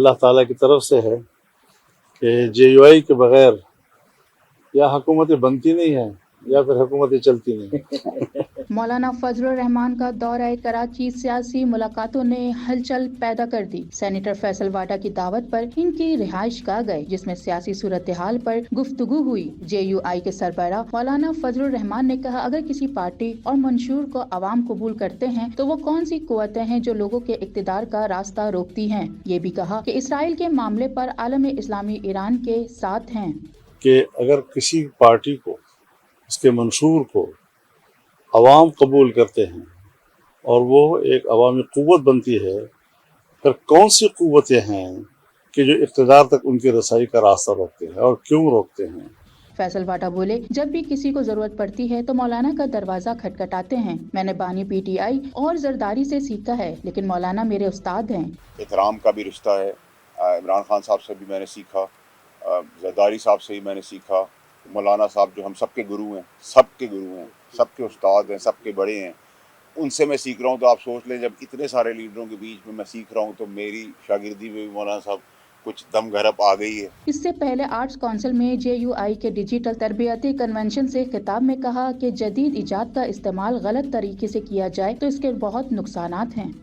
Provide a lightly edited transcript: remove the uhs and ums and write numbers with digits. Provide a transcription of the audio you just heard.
اللہ ताला की तरफ से है कि JUI के बगैर या हुकूमतें बनती नहीं हैं या फिर हुकूमतें चलती नहीं। मौलाना फजलुर रहमान का दौरा कराची सियासी मुलाकातों ने हलचल पैदा कर दी। सेनेटर फैसल वाडा की दावत पर इनकी रिहाइश गाह गए, जिसमें सियासी सूरत हाल पर गुफ्तगू हुई। JUI के सरबराह मौलाना फजलुर रहमान ने कहा, अगर किसी पार्टी और मंशूर को अवाम कबूल करते हैं तो वो कौन सी कुव्वतें हैं जो लोगों के इक्तिदार का रास्ता रोकती हैं। ये भी कहा कि इसराइल के मामले पर आलम इस्लामी ईरान के साथ हैं। कि अगर किसी पार्टी को, उसके मंशूर को अवाम कबूल करते हैं और वो एक अवामी क़ुव्वत बनती है, फिर कौन सी क़ुव्वतें हैं कि जो इक़्तिदार तक उनकी रसाई का रास्ता रोकते हैं और क्यों रोकते हैं। फैसल वाडा बोले, जब भी किसी को जरूरत पड़ती है तो मौलाना का दरवाजा खटखटाते हैं। मैंने बानी PTI और जरदारी से सीखा है, लेकिन मौलाना मेरे उस्ताद हैं। एहतराम का भी रिश्ता है। इमरान खान साहब से भी मैंने सीखा, जरदारी साहब से ही मैंने सीखा। मौलाना साहब जो हम सबके गुरु हैं, सबके गुरु हैं, सबके उस्ताद हैं, सबके बड़े हैं, उनसे मैं सीख रहा हूँ। तो आप सोच लें, जब इतने सारे लीडरों के बीच में मैं सीख रहा हूँ तो मेरी शागिर्दी में भी मौलाना साहब कुछ दम गरप आ गई है। इससे पहले आर्ट्स काउंसिल में JUI के डिजिटल तरबियती कन्वेंशन से खिताब में कहा कि जदीद इजाद का इस्तेमाल गलत तरीके से किया जाए तो इसके बहुत नुकसानात हैं।